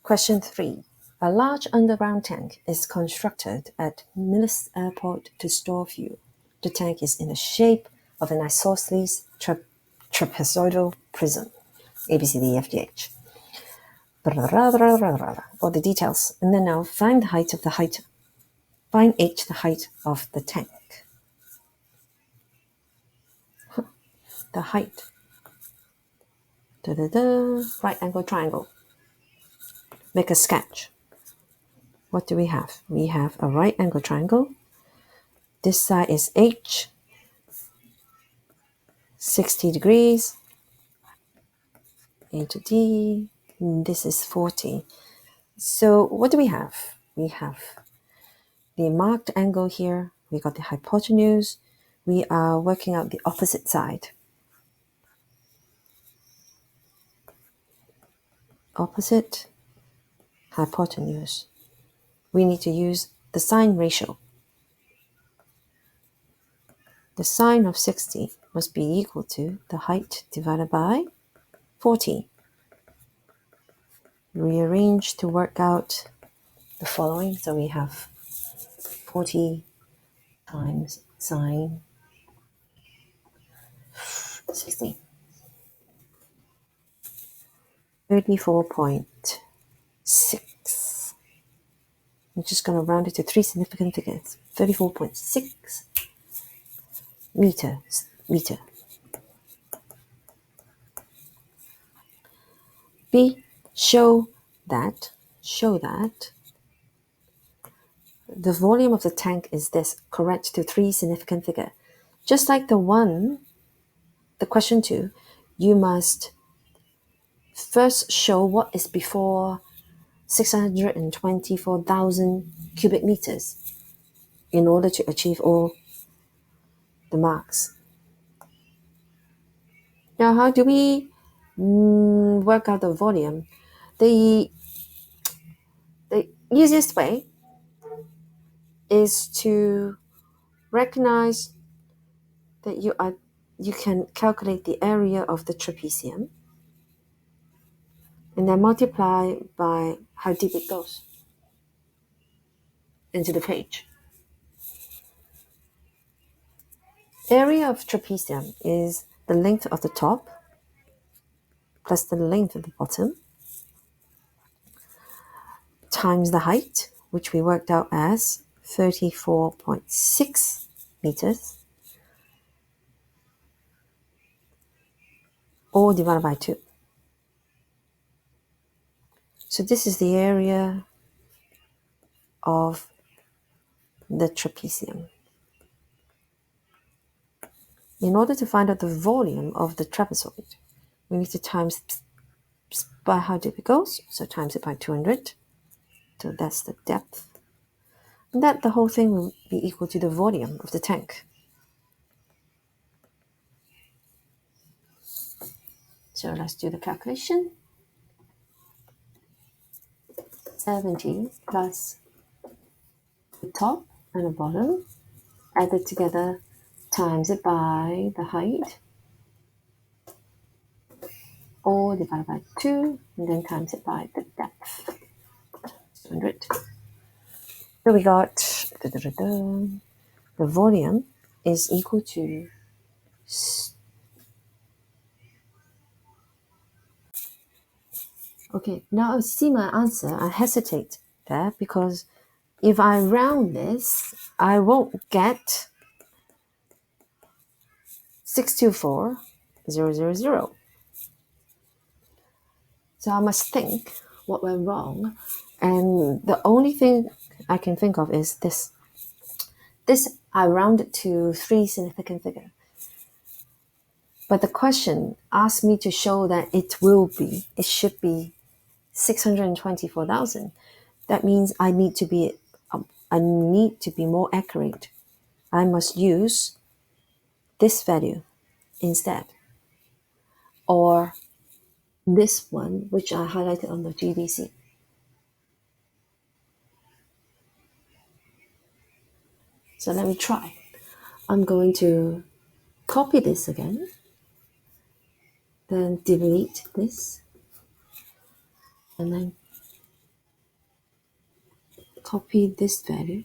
Question 3. A large underground tank is constructed at Millis Airport to store fuel. The tank is in the shape of an isosceles trapezoidal prism. A, B, C, D, E, F, G, H. All the details. And then now find the height of the height. Find H, the height of the tank. The height. Right angle triangle. Make a sketch. What do we have? We have a right angle triangle. This side is H, 60 degrees. A to D. This is 40. So what do we have? We have the marked angle here. We got the hypotenuse. We are working out the opposite side. Opposite hypotenuse. We need to use the sine ratio. The sine of 60 must be equal to the height divided by 40. Rearrange to work out the following. So we have 40 times sine 60. 34.6. I'm just going to round it to 3 significant figures. 34.6 meter. B, show that the volume of the tank is this, correct to 3 significant figure. Just like the question 2, you must first show what is before 624,000 cubic meters in order to achieve all the marks. Now, how do we work out the volume? The easiest way is to recognize that you can calculate the area of the trapezium and then multiply by how deep it goes into the page. Area of trapezium is the length of the top plus the length of the bottom times the height, which we worked out as 34.6 meters, all divided by 2. So this is the area of the trapezium. In order to find out the volume of the trapezoid, we need to times by how deep it goes, so times it by 200. So that's the depth. And that the whole thing will be equal to the volume of the tank. So let's do the calculation. 70 plus the top and the bottom, added together, times it by the height, all divided by 2, and then times it by the depth, 200. So we got the volume is equal to okay, now I see my answer. I hesitate there because if I round this, I won't get 624,000. So I must think what went wrong. And the only thing I can think of is this. This I rounded to 3 significant figures. But the question asked me to show that it should be 624,000. That means I need to be more accurate. I must use this value instead, or this one, which I highlighted on the GBC. So let me try. I'm going to copy this again, then delete this, and then copy this value,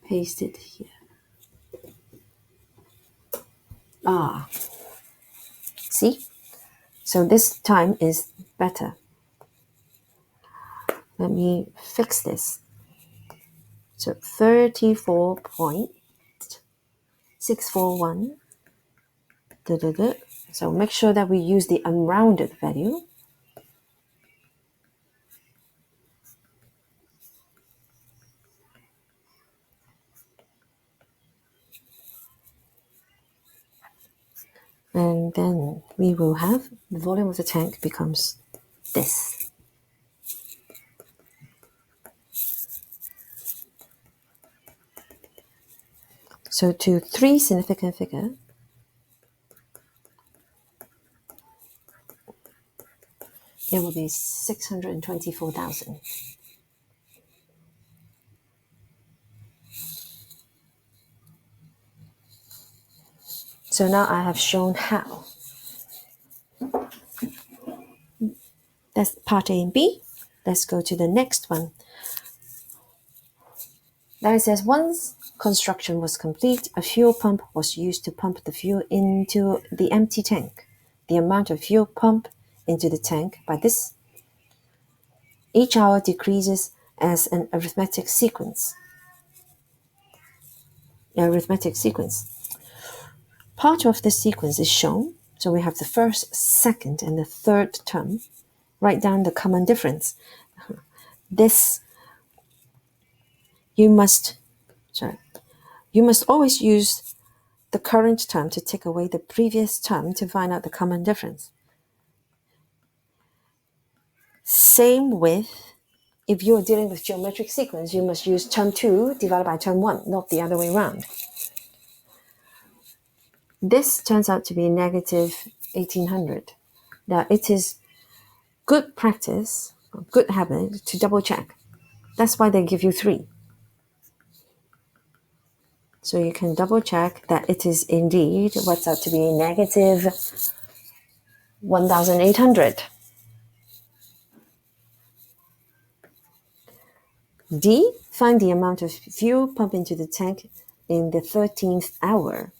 paste it here. See? So this time is better. Let me fix this. So 34.641. So make sure that we use the unrounded value. And then we will have the volume of the tank becomes this. So to 3 significant figure, it will be 624,000. So now I have shown how. That's part A and B. Let's go to the next one. There it says, once construction was complete, a fuel pump was used to pump the fuel into the empty tank. The amount of fuel pumped into the tank by this each hour decreases as an arithmetic sequence. Part of the sequence is shown. So we have the first, second, and the third term. Write down the common difference. This you must always use the current term to take away the previous term to find out the common difference. Same with if you are dealing with geometric sequence, you must use term 2 divided by term 1, not the other way around. This turns out to be negative 1800. Now it is good practice, good habit to double check. That's why they give you 3. So you can double check that it is indeed what's out to be negative 1,800. D, find the amount of fuel pumped into the tank in the 13th hour.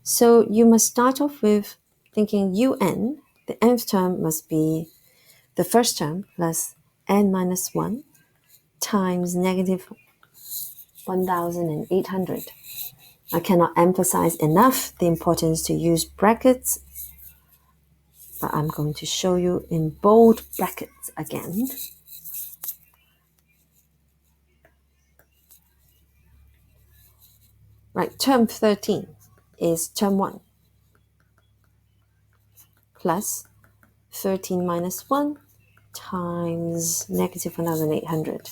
So you must start off with thinking UN, the nth term must be the first term plus n minus 1 times negative 1,800. I cannot emphasize enough the importance to use brackets, but I'm going to show you in bold brackets again. Right, term 13 is term 1 plus 13 minus 1 times negative 1,800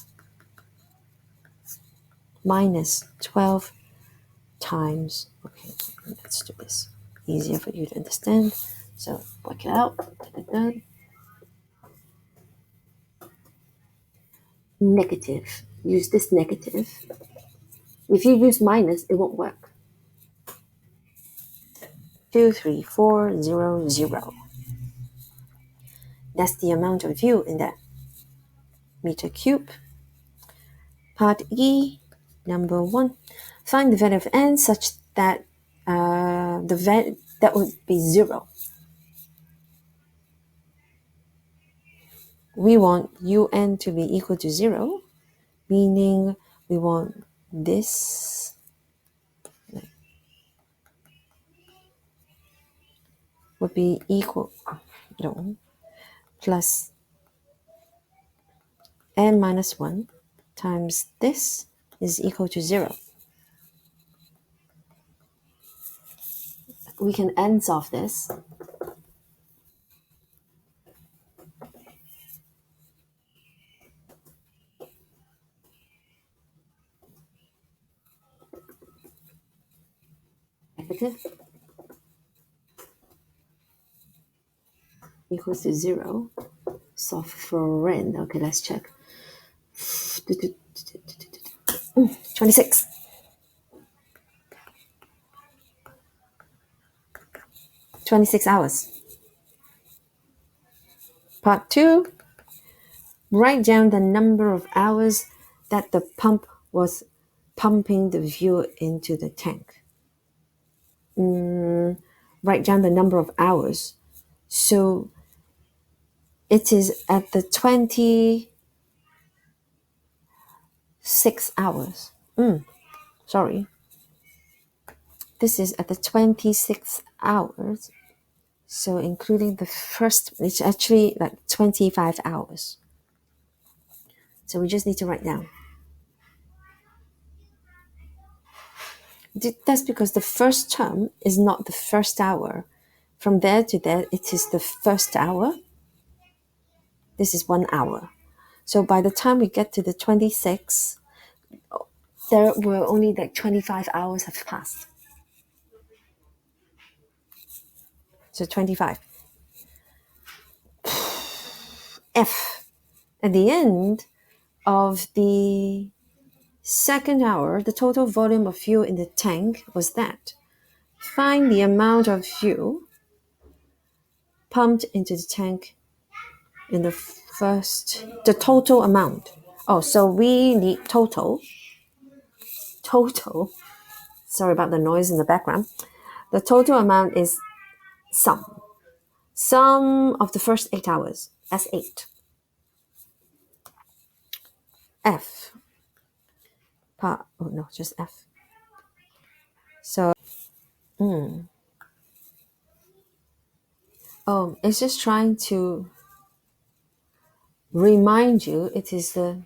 minus 12 times, okay, let's do this, easier for you to understand. So work it out. Negative, use this negative. If you use minus, it won't work. 23400. That's the amount of fuel in that meter cube. Part E, number 1. Find the value of n such that that would be 0. We want un to be equal to 0, meaning we want this would be equal, plus n minus 1 times this is equal to 0. We can n solve this. Negative equals to 0. Solve for n. Okay, let's check. 26. 26 hours. Part 2. Write down the number of hours that the pump was pumping the fuel into the tank. Write down the number of hours. So it is at the 26 hours. Sorry. This is at the 26 hours. So including the first, it's actually like 25 hours. So we just need to write down. That's because the first term is not the first hour. From there to there, it is the first hour. This is 1 hour. So by the time we get to the 26, there were only like 25 hours have passed. So 25. F. At the end of the second hour, the total volume of fuel in the tank was that. Find the amount of fuel pumped into the tank in the total amount. Oh, so we need total. Sorry about the noise in the background. The total amount is sum of the first 8 hours. That's 8. F. Just F. So, it's just trying to remind you it is the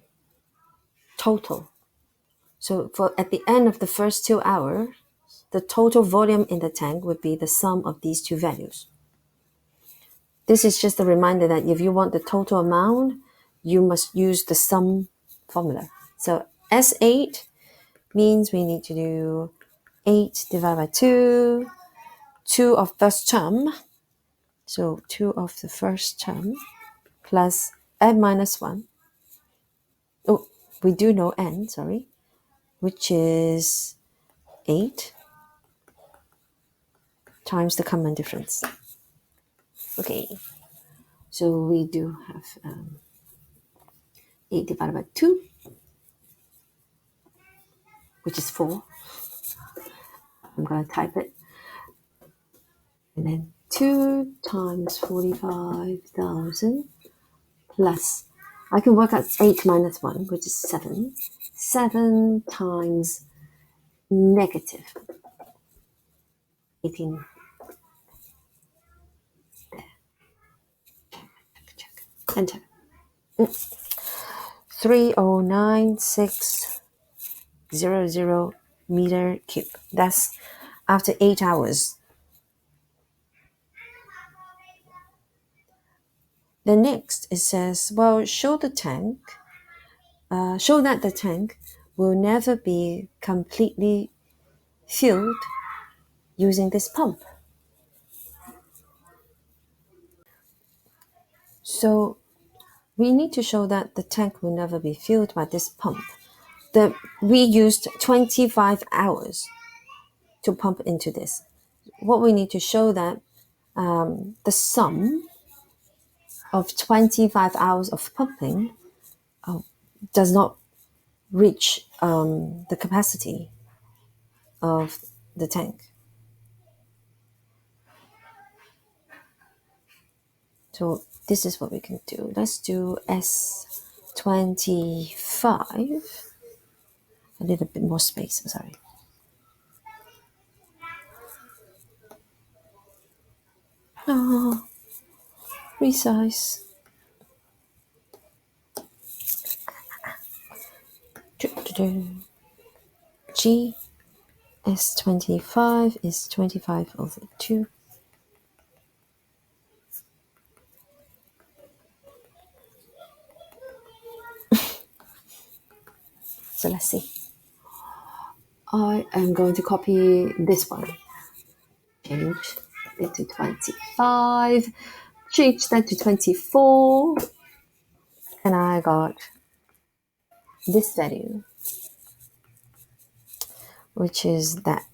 total. So at the end of the first 2 hours, the total volume in the tank would be the sum of these two values. This is just a reminder that if you want the total amount, you must use the sum formula. So S8 means we need to do 8 divided by 2, 2 of first term. So 2 of the first term plus n minus 1. Oh, we do know n, sorry, which is 8 times the common difference. Okay, so we do have 8 divided by 2, which is 4. I'm going to type it. And then 2 times 45,000 plus, I can work out 8 minus 1, which is 7. 7 times negative 18. There. Check. Enter. 309,600 meter cube. That's after 8 hours. The next, it says, well, show that the tank will never be completely filled using this pump. So we need to show that the tank will never be filled by this pump. We used 25 hours to pump into this. What we need to show that the sum of 25 hours of pumping does not reach the capacity of the tank. So this is what we can do. Let's do S25. I need a bit more space, sorry. Oh, resize. G S25 is 25 over 2. So let's see. I am going to copy this one. Change it to 25. Change that to 24. And I got this value, which is that.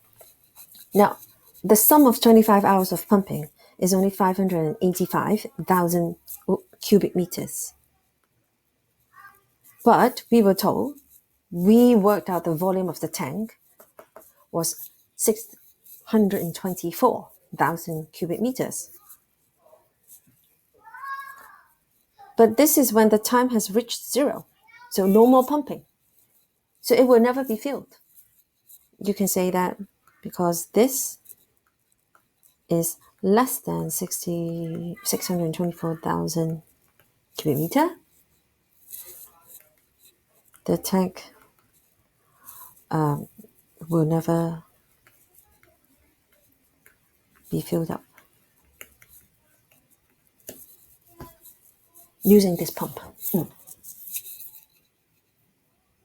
Now, the sum of 25 hours of pumping is only 585,000 cubic meters. But we were told we worked out the volume of the tank was 624,000 cubic meters. But this is when the time has reached zero, so no more pumping. So it will never be filled. You can say that because this is less than 624,000 cubic meter, the tank will never be filled up using this pump.